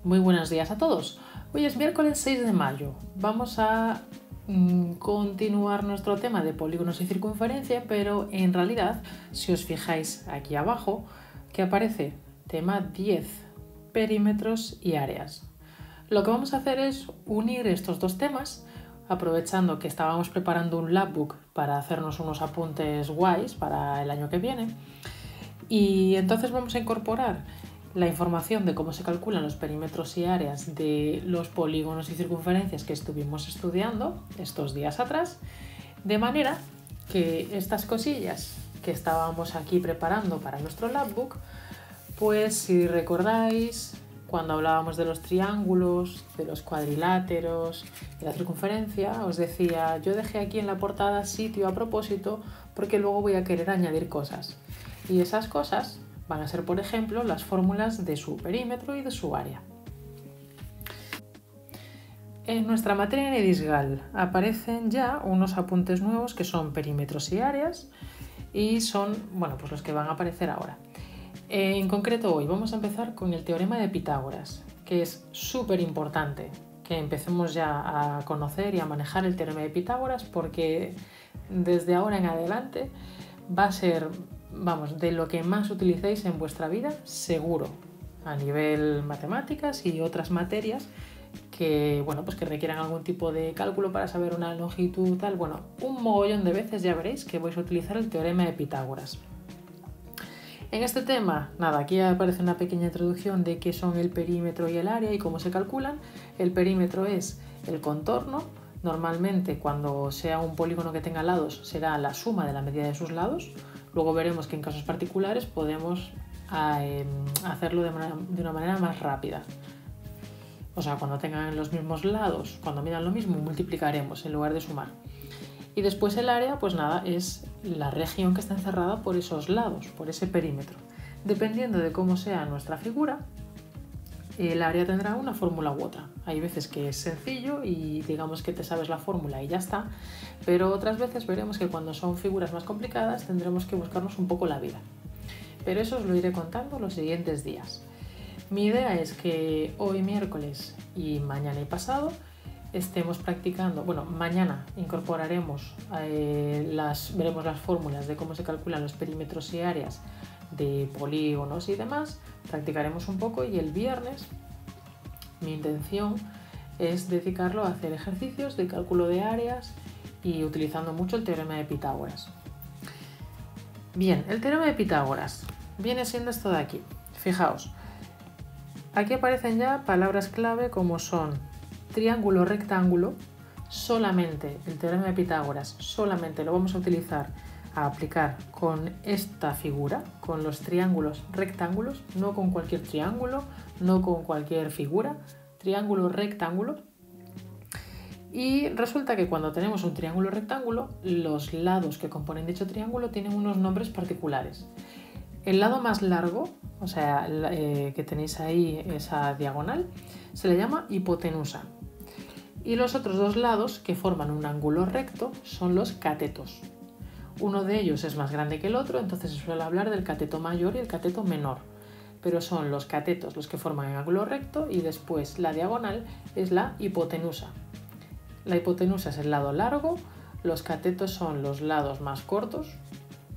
Muy buenos días a todos. Hoy es miércoles 6 de mayo. Vamos a continuar nuestro tema de polígonos y circunferencia, pero en realidad, si os fijáis aquí abajo, que aparece tema 10, perímetros y áreas. Lo que vamos a hacer es unir estos dos temas, aprovechando que estábamos preparando un labbook para hacernos unos apuntes guays para el año que viene. Y entonces vamos a incorporar la información de cómo se calculan los perímetros y áreas de los polígonos y circunferencias que estuvimos estudiando estos días atrás, de manera que estas cosillas que estábamos aquí preparando para nuestro labbook, pues si recordáis, cuando hablábamos de los triángulos, de los cuadriláteros, de la circunferencia, os decía, yo dejé aquí en la portada sitio a propósito porque luego voy a querer añadir cosas. Y esas cosas van a ser, por ejemplo, las fórmulas de su perímetro y de su área. En nuestra materia en Edisgal aparecen ya unos apuntes nuevos que son perímetros y áreas y son, pues los que van a aparecer ahora. En concreto hoy vamos a empezar con el teorema de Pitágoras, que es súper importante que empecemos ya a conocer y a manejar el teorema de Pitágoras porque desde ahora en adelante va a ser, de lo que más utilicéis en vuestra vida, seguro, a nivel matemáticas y otras materias que, que requieran algún tipo de cálculo para saber una longitud, tal. Un mogollón de veces ya veréis que vais a utilizar el teorema de Pitágoras. En este tema, aquí aparece una pequeña introducción de qué son el perímetro y el área y cómo se calculan. El perímetro es el contorno. Normalmente, cuando sea un polígono que tenga lados, será la suma de la medida de sus lados. Luego veremos que en casos particulares podemos hacerlo de una manera más rápida. O sea, cuando tengan los mismos lados, cuando midan lo mismo, multiplicaremos en lugar de sumar. Y después el área, es la región que está encerrada por esos lados, por ese perímetro. Dependiendo de cómo sea nuestra figura, el área tendrá una fórmula u otra. Hay veces que es sencillo y digamos que te sabes la fórmula y ya está, pero otras veces veremos que cuando son figuras más complicadas tendremos que buscarnos un poco la vida. Pero eso os lo iré contando los siguientes días. Mi idea es que hoy miércoles y mañana y pasado estemos practicando, mañana incorporaremos, veremos las fórmulas de cómo se calculan los perímetros y áreas de polígonos y demás, practicaremos un poco y el viernes mi intención es dedicarlo a hacer ejercicios de cálculo de áreas y utilizando mucho el teorema de Pitágoras. Bien, el teorema de Pitágoras viene siendo esto de aquí. Fijaos, aquí aparecen ya palabras clave como son triángulo rectángulo. Solamente el teorema de Pitágoras solamente lo vamos a utilizar a aplicar con esta figura, con los triángulos rectángulos, no con cualquier triángulo, no con cualquier figura, triángulo rectángulo. Y resulta que cuando tenemos un triángulo rectángulo, los lados que componen dicho triángulo tienen unos nombres particulares. El lado más largo, o sea, que tenéis ahí esa diagonal, se le llama hipotenusa. Y los otros dos lados que forman un ángulo recto son los catetos. Uno de ellos es más grande que el otro, entonces se suele hablar del cateto mayor y el cateto menor. Pero son los catetos los que forman el ángulo recto y después la diagonal es la hipotenusa. La hipotenusa es el lado largo, los catetos son los lados más cortos,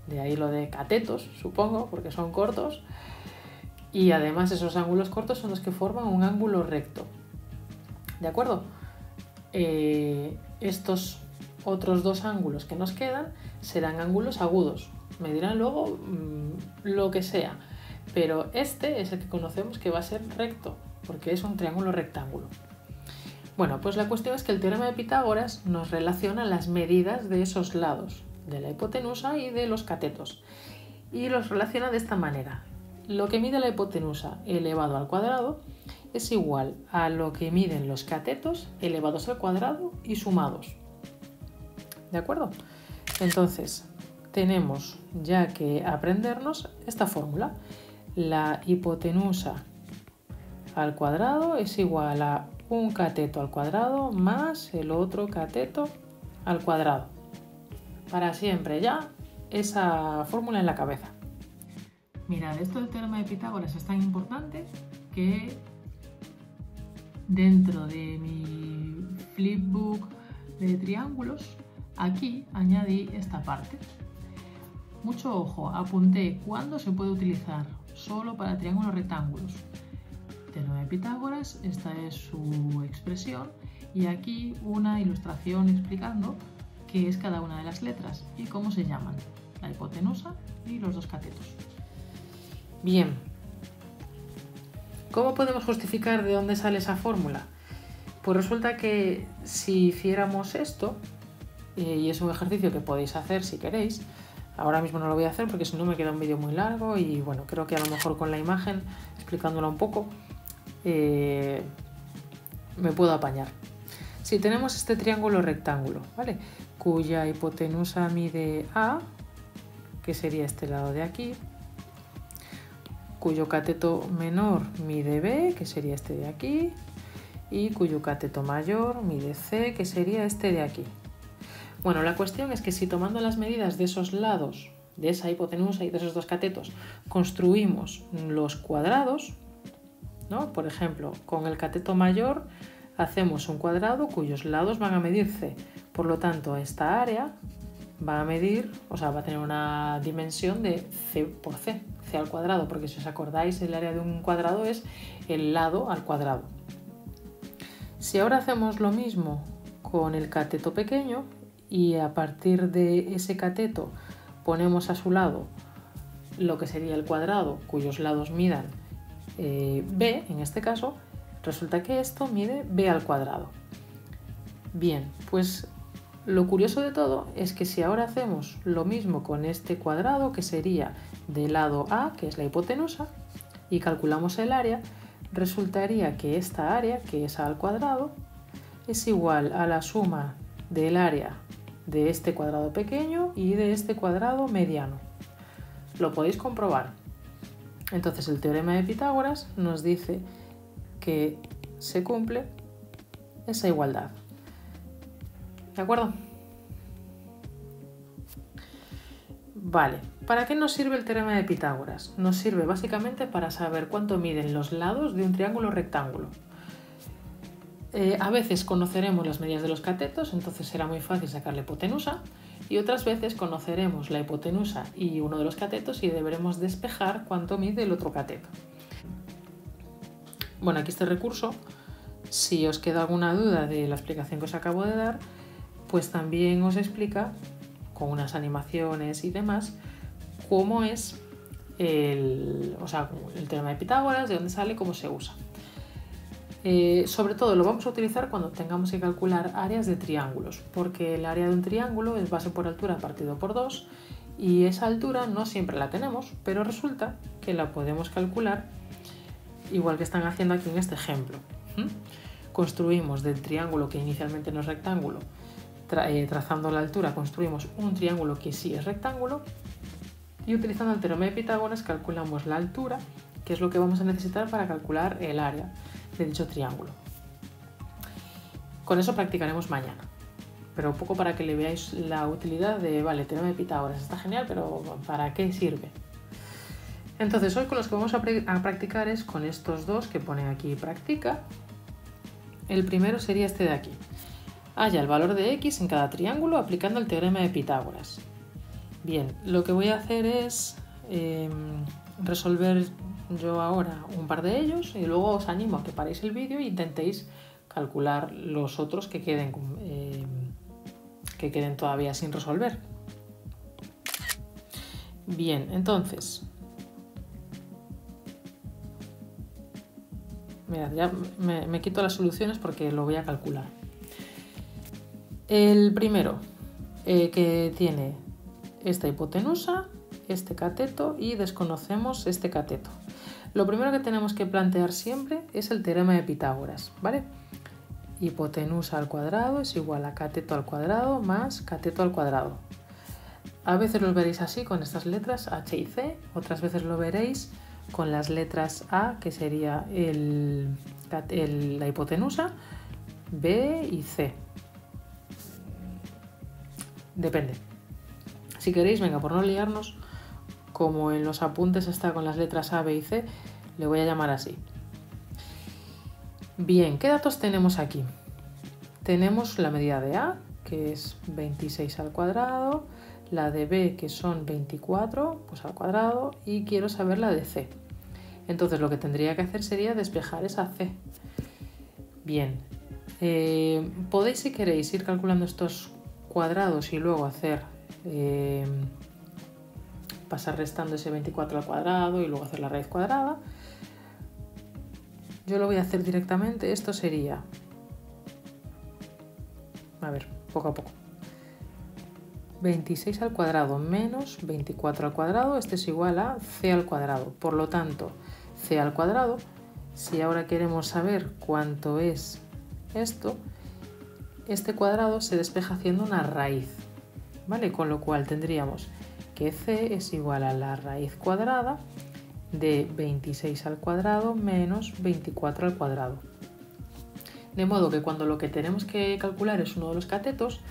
de ahí lo de catetos, supongo, porque son cortos. Y además esos ángulos cortos son los que forman un ángulo recto. ¿De acuerdo? Estos otros dos ángulos que nos quedan serán ángulos agudos. Me dirán luego lo que sea, pero este es el que conocemos que va a ser recto, porque es un triángulo rectángulo. Pues la cuestión es que el teorema de Pitágoras nos relaciona las medidas de esos lados, de la hipotenusa y de los catetos, y los relaciona de esta manera. Lo que mide la hipotenusa elevado al cuadrado es igual a lo que miden los catetos elevados al cuadrado y sumados. ¿De acuerdo? Entonces, tenemos ya que aprendernos esta fórmula. La hipotenusa al cuadrado es igual a un cateto al cuadrado más el otro cateto al cuadrado. Para siempre ya esa fórmula en la cabeza. Mirad, esto del teorema de Pitágoras es tan importante que dentro de mi flipbook de triángulos, aquí añadí esta parte. Mucho ojo, apunté cuándo se puede utilizar solo para triángulos rectángulos. Teorema de Pitágoras, esta es su expresión, y aquí una ilustración explicando qué es cada una de las letras y cómo se llaman, la hipotenusa y los dos catetos. Bien, ¿cómo podemos justificar de dónde sale esa fórmula? Pues resulta que si hiciéramos esto, y es un ejercicio que podéis hacer si queréis, ahora mismo no lo voy a hacer porque si no me queda un vídeo muy largo y bueno, creo que a lo mejor con la imagen, explicándola un poco, me puedo apañar. Si tenemos este triángulo rectángulo, ¿vale?, cuya hipotenusa mide A, que sería este lado de aquí, cuyo cateto menor mide B, que sería este de aquí, y cuyo cateto mayor mide C, que sería este de aquí. Bueno, la cuestión es que si tomando las medidas de esos lados, de esa hipotenusa y de esos dos catetos, construimos los cuadrados, ¿no? Por ejemplo, con el cateto mayor hacemos un cuadrado cuyos lados van a medir C. Por lo tanto, esta área va a medir, o sea, va a tener una dimensión de C por C, C al cuadrado, porque si os acordáis, el área de un cuadrado es el lado al cuadrado. Si ahora hacemos lo mismo con el cateto pequeño y a partir de ese cateto ponemos a su lado lo que sería el cuadrado cuyos lados midan B, en este caso, resulta que esto mide B al cuadrado. Bien, pues lo curioso de todo es que si ahora hacemos lo mismo con este cuadrado, que sería del lado A, que es la hipotenusa, y calculamos el área, resultaría que esta área, que es A al cuadrado, es igual a la suma del área de este cuadrado pequeño y de este cuadrado mediano. Lo podéis comprobar. Entonces el teorema de Pitágoras nos dice que se cumple esa igualdad. ¿De acuerdo? Vale, ¿para qué nos sirve el teorema de Pitágoras? Nos sirve básicamente para saber cuánto miden los lados de un triángulo rectángulo. A veces conoceremos las medidas de los catetos, entonces será muy fácil sacar la hipotenusa, y otras veces conoceremos la hipotenusa y uno de los catetos y deberemos despejar cuánto mide el otro cateto. Bueno, aquí este recurso, si os queda alguna duda de la explicación que os acabo de dar, pues también os explica, con unas animaciones y demás, cómo es el teorema de Pitágoras, de dónde sale, cómo se usa. Sobre todo lo vamos a utilizar cuando tengamos que calcular áreas de triángulos, porque el área de un triángulo es base por altura partido por 2 y esa altura no siempre la tenemos, pero resulta que la podemos calcular igual que están haciendo aquí en este ejemplo. Construimos del triángulo que inicialmente no es rectángulo, trazando la altura construimos un triángulo que sí es rectángulo y utilizando el teorema de Pitágoras calculamos la altura, que es lo que vamos a necesitar para calcular el área de dicho triángulo. Con eso practicaremos mañana, pero un poco para que le veáis la utilidad de, vale, teorema de Pitágoras está genial, pero ¿para qué sirve? Entonces hoy con los que vamos a practicar es con estos dos que pone aquí practica. El primero sería este de aquí. Halla el valor de x en cada triángulo aplicando el teorema de Pitágoras. Bien, lo que voy a hacer es resolver yo ahora un par de ellos y luego os animo a que paréis el vídeo e intentéis calcular los otros que queden todavía sin resolver. Bien, entonces, mirad, ya me quito las soluciones porque lo voy a calcular. El primero, que tiene esta hipotenusa, este cateto y desconocemos este cateto. Lo primero que tenemos que plantear siempre es el teorema de Pitágoras, ¿vale? Hipotenusa al cuadrado es igual a cateto al cuadrado más cateto al cuadrado. A veces lo veréis así con estas letras H y C, otras veces lo veréis con las letras A, que sería la hipotenusa, B y C. Depende. Si queréis, venga, por no liarnos, como en los apuntes está con las letras A, B y C, le voy a llamar así. Bien, ¿qué datos tenemos aquí? Tenemos la medida de A, que es 26 al cuadrado, la de B, que son 24 pues al cuadrado, y quiero saber la de C. Entonces lo que tendría que hacer sería despejar esa C. Bien, podéis, si queréis, ir calculando estos cuadrados y luego hacer pasar restando ese 24 al cuadrado y luego hacer la raíz cuadrada. Yo lo voy a hacer directamente. Esto sería, a ver, poco a poco, 26 al cuadrado menos 24 al cuadrado, este es igual a C al cuadrado. Por lo tanto, C al cuadrado, si ahora queremos saber cuánto es esto, este cuadrado se despeja haciendo una raíz, ¿vale? Con lo cual tendríamos que C es igual a la raíz cuadrada de 26 al cuadrado menos 24 al cuadrado. De modo que cuando lo que tenemos que calcular es uno de los catetos,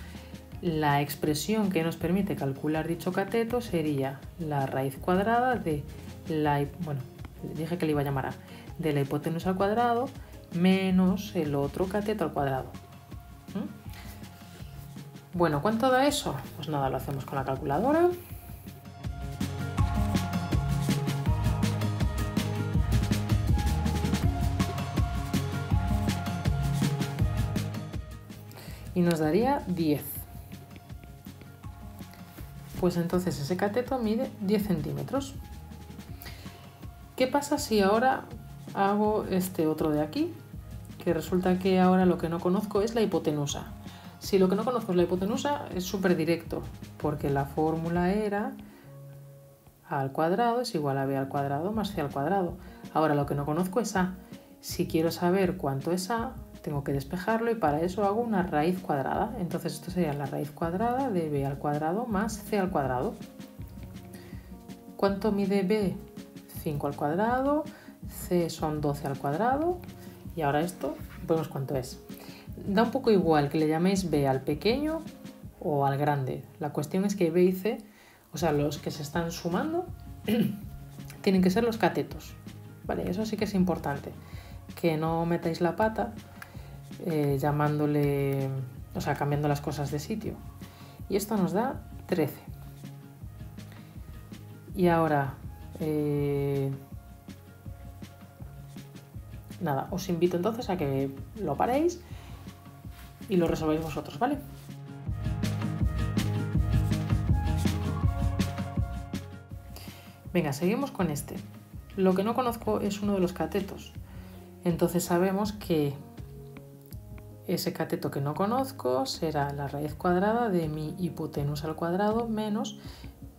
la expresión que nos permite calcular dicho cateto sería la raíz cuadrada de la, bueno, dije que le iba a llamar A, de la hipotenusa al cuadrado menos el otro cateto al cuadrado. Bueno, ¿cuánto da eso? Pues nada, lo hacemos con la calculadora. Y nos daría 10. Pues entonces ese cateto mide 10 centímetros. ¿Qué pasa si ahora hago este otro de aquí? Que resulta que ahora lo que no conozco es la hipotenusa. Si lo que no conozco es la hipotenusa, es súper directo, porque la fórmula era A al cuadrado es igual a B al cuadrado más C al cuadrado. Ahora lo que no conozco es A. Si quiero saber cuánto es A, tengo que despejarlo y para eso hago una raíz cuadrada. Entonces esto sería la raíz cuadrada de B al cuadrado más C al cuadrado. ¿Cuánto mide B? 5 al cuadrado, C son 12 al cuadrado y ahora esto, vemos cuánto es. Da un poco igual que le llaméis B al pequeño o al grande. La cuestión es que B y C, o sea, los que se están sumando, tienen que ser los catetos. Vale, eso sí que es importante. Que no metáis la pata llamándole, o sea, cambiando las cosas de sitio. Y esto nos da 13. Y ahora, nada, os invito entonces a que lo paréis y lo resolváis vosotros, ¿vale? Venga, seguimos con este. Lo que no conozco es uno de los catetos. Entonces sabemos que ese cateto que no conozco será la raíz cuadrada de mi hipotenusa al cuadrado menos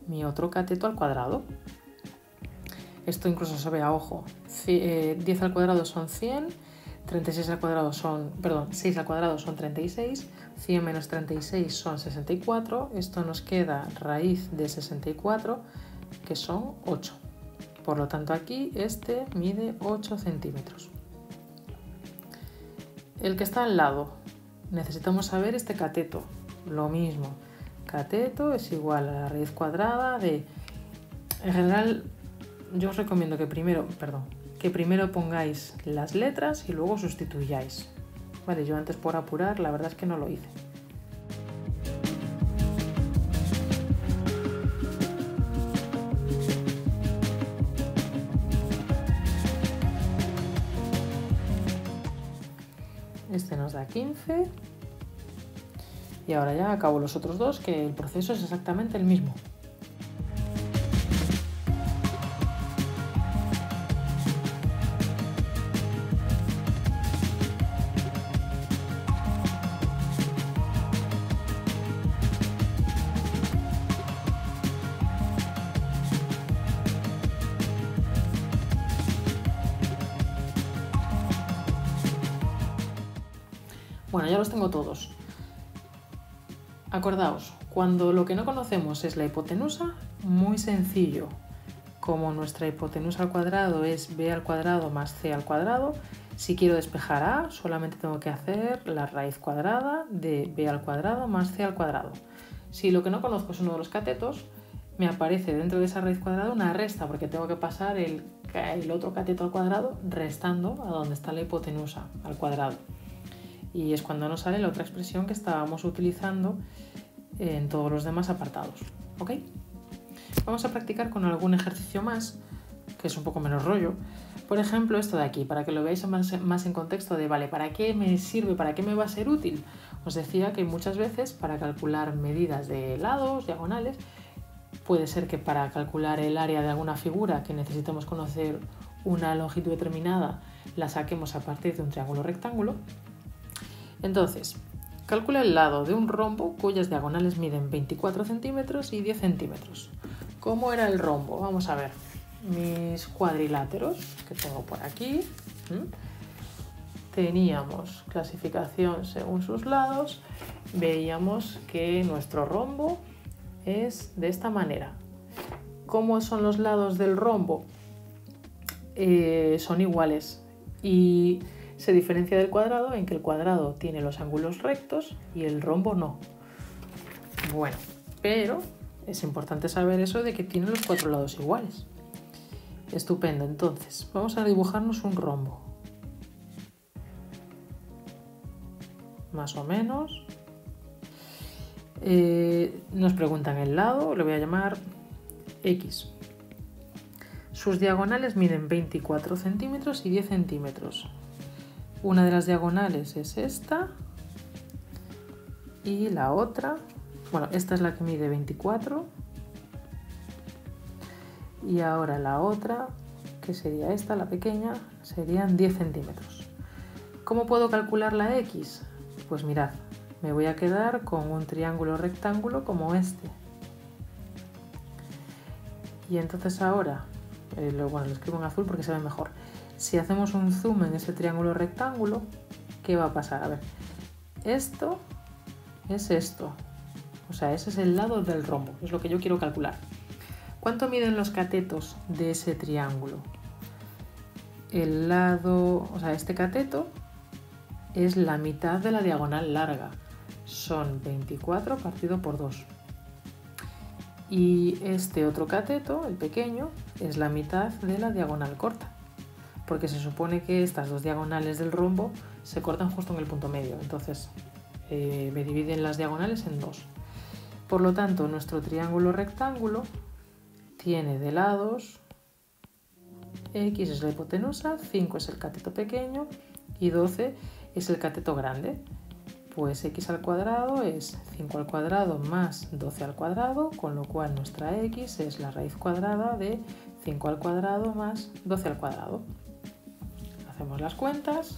mi otro cateto al cuadrado. Esto incluso se ve a ojo. 10 al cuadrado son 100, 36 al cuadrado son, perdón, 6 al cuadrado son 36, 100 menos 36 son 64, esto nos queda raíz de 64, que son 8. Por lo tanto aquí este mide 8 centímetros. El que está al lado, necesitamos saber este cateto, lo mismo. Cateto es igual a la raíz cuadrada de... En general, yo os recomiendo que primero pongáis las letras y luego sustituyáis. Vale, yo antes por apurar, la verdad es que no lo hice. Este nos da 15. Y ahora ya acabo los otros dos, que el proceso es exactamente el mismo. Bueno, ya los tengo todos. Acordaos, cuando lo que no conocemos es la hipotenusa, muy sencillo. Como nuestra hipotenusa al cuadrado es b al cuadrado más c al cuadrado, si quiero despejar a, solamente tengo que hacer la raíz cuadrada de b al cuadrado más c al cuadrado. Si lo que no conozco es uno de los catetos, me aparece dentro de esa raíz cuadrada una resta, porque tengo que pasar el el otro cateto al cuadrado restando a donde está la hipotenusa al cuadrado. Y es cuando nos sale la otra expresión que estábamos utilizando en todos los demás apartados. ¿Ok? Vamos a practicar con algún ejercicio más, que es un poco menos rollo. Por ejemplo, esto de aquí, para que lo veáis más en contexto de, vale, ¿para qué me sirve? ¿Para qué me va a ser útil? Os decía que muchas veces para calcular medidas de lados, diagonales, puede ser que para calcular el área de alguna figura que necesitemos conocer una longitud determinada, la saquemos a partir de un triángulo rectángulo. Entonces, calcula el lado de un rombo cuyas diagonales miden 24 centímetros y 10 centímetros. ¿Cómo era el rombo? Vamos a ver. Mis cuadriláteros que tengo por aquí. Teníamos clasificación según sus lados. Veíamos que nuestro rombo es de esta manera. ¿Cómo son los lados del rombo? Son iguales y se diferencia del cuadrado en que el cuadrado tiene los ángulos rectos y el rombo no. Bueno, pero es importante saber eso de que tiene los 4 lados iguales. Estupendo, entonces vamos a dibujarnos un rombo. Más o menos. Nos preguntan el lado, le voy a llamar X. Sus diagonales miden 24 centímetros y 10 centímetros. Una de las diagonales es esta y la otra, bueno, esta es la que mide 24 y ahora la otra, que sería esta, la pequeña, serían 10 centímetros. ¿Cómo puedo calcular la X? Pues mirad, me voy a quedar con un triángulo rectángulo como este. Y entonces ahora, bueno, lo escribo en azul porque se ve mejor. Si hacemos un zoom en ese triángulo rectángulo, ¿qué va a pasar? A ver, esto es esto. O sea, ese es el lado del rombo, es lo que yo quiero calcular. ¿Cuánto miden los catetos de ese triángulo? El lado, o sea, este cateto es la mitad de la diagonal larga. Son 24 partido por 2. Y este otro cateto, el pequeño, es la mitad de la diagonal corta. Porque se supone que estas dos diagonales del rombo se cortan justo en el punto medio. Entonces me dividen las diagonales en 2. Por lo tanto, nuestro triángulo rectángulo tiene de lados, X es la hipotenusa, 5 es el cateto pequeño y 12 es el cateto grande. Pues x al cuadrado es 5 al cuadrado más 12 al cuadrado, con lo cual nuestra x es la raíz cuadrada de 5 al cuadrado más 12 al cuadrado. Hacemos las cuentas.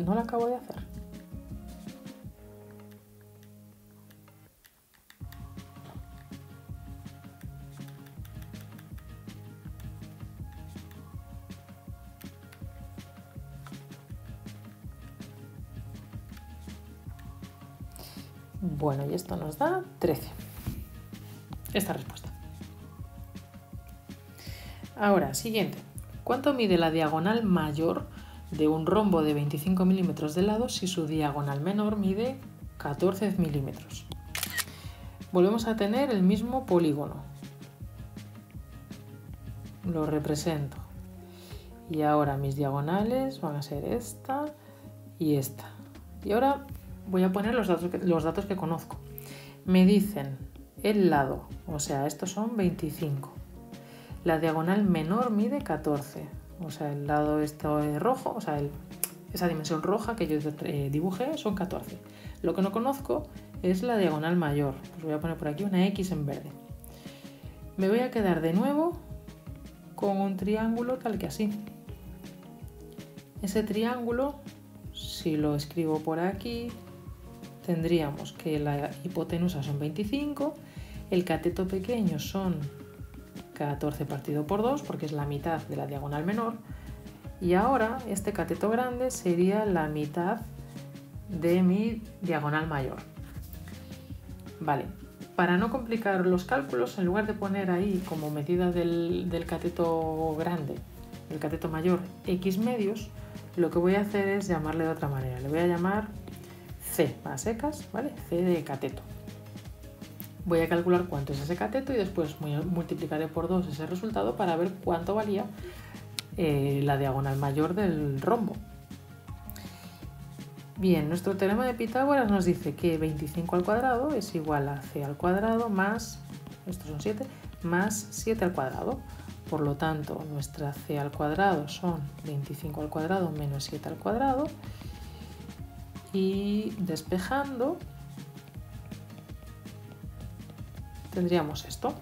No la acabo de hacer. Bueno, y esto nos da 13. Esta respuesta. Ahora, siguiente. ¿Cuánto mide la diagonal mayor de un rombo de 25 milímetros de lado si su diagonal menor mide 14 milímetros? Volvemos a tener el mismo polígono. Lo represento. Y ahora mis diagonales van a ser esta y esta. Y ahora voy a poner los datos que conozco. Me dicen el lado, o sea, estos son 25. La diagonal menor mide 14, o sea, el lado rojo, o sea, esa dimensión roja que yo dibujé son 14. Lo que no conozco es la diagonal mayor. Pues voy a poner por aquí una X en verde. Me voy a quedar de nuevo con un triángulo tal que así. Ese triángulo, si lo escribo por aquí, tendríamos que la hipotenusa son 25, el cateto pequeño son 14 partido por 2, porque es la mitad de la diagonal menor, y ahora este cateto grande sería la mitad de mi diagonal mayor. Vale, para no complicar los cálculos, en lugar de poner ahí como medida del cateto grande, del cateto mayor, X medios, lo que voy a hacer es llamarle de otra manera. Le voy a llamar C a secas, ¿vale? C de cateto. voy a calcular cuánto es ese cateto y después multiplicaré por 2 ese resultado para ver cuánto valía la diagonal mayor del rombo. Bien, nuestro teorema de Pitágoras nos dice que 25 al cuadrado es igual a c al cuadrado más, estos son 7, más 7 al cuadrado. Por lo tanto, nuestra c al cuadrado son 25 al cuadrado menos 7 al cuadrado. Y despejando, tendríamos esto.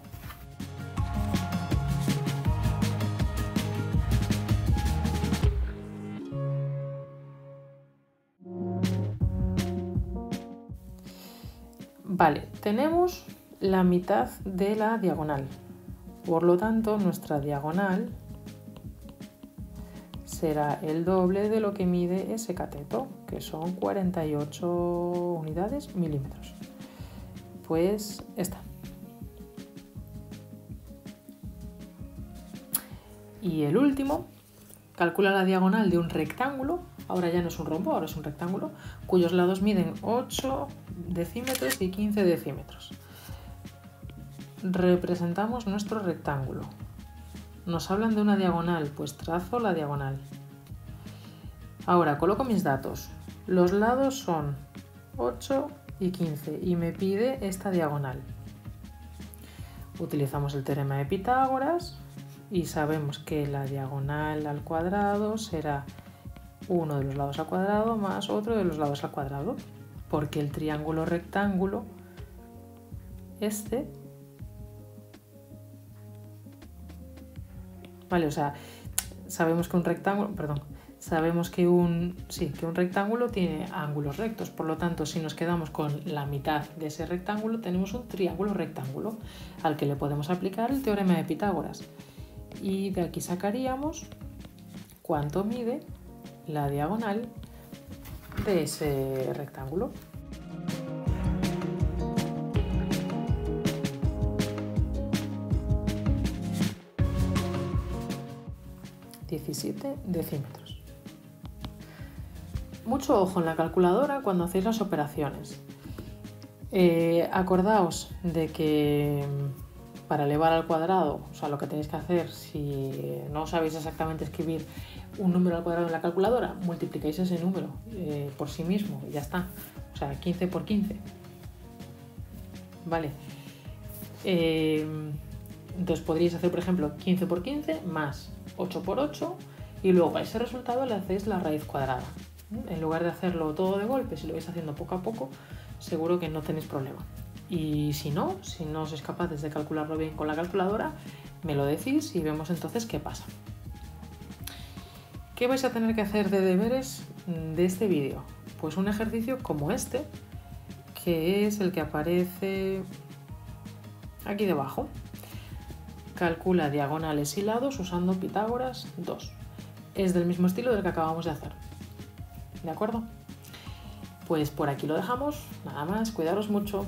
Vale, tenemos la mitad de la diagonal. Por lo tanto, nuestra diagonal será el doble de lo que mide ese cateto, que son 48 unidades milímetros. Pues esta. Y el último, calcula la diagonal de un rectángulo, ahora ya no es un rombo, ahora es un rectángulo, cuyos lados miden 8 decímetros y 15 decímetros. Representamos nuestro rectángulo. Nos hablan de una diagonal, pues trazo la diagonal. Ahora coloco mis datos. Los lados son 8 y 15 y me pide esta diagonal. Utilizamos el teorema de Pitágoras y sabemos que la diagonal al cuadrado será uno de los lados al cuadrado más otro de los lados al cuadrado, porque el triángulo rectángulo este, vale, o sea, sabemos que un rectángulo, sabemos que un rectángulo tiene ángulos rectos, por lo tanto, si nos quedamos con la mitad de ese rectángulo, tenemos un triángulo rectángulo al que le podemos aplicar el teorema de Pitágoras. Y de aquí sacaríamos cuánto mide la diagonal de ese rectángulo. ...17 decímetros. Mucho ojo en la calculadora cuando hacéis las operaciones. Acordaos de que para elevar al cuadrado, o sea, lo que tenéis que hacer si no sabéis exactamente escribir un número al cuadrado en la calculadora, multiplicáis ese número por sí mismo y ya está. O sea, 15 por 15. Vale. Entonces podríais hacer, por ejemplo, 15 por 15 más 8 por 8 y luego a ese resultado le hacéis la raíz cuadrada. En lugar de hacerlo todo de golpe, si lo vais haciendo poco a poco, seguro que no tenéis problema. Y si no sois capaces de calcularlo bien con la calculadora, me lo decís y vemos entonces qué pasa. ¿Qué vais a tener que hacer de deberes de este vídeo? Pues un ejercicio como este, que es el que aparece aquí debajo. Calcula diagonales y lados usando Pitágoras 2. Es del mismo estilo del que acabamos de hacer. ¿De acuerdo? Pues por aquí lo dejamos. Nada más, cuidaros mucho.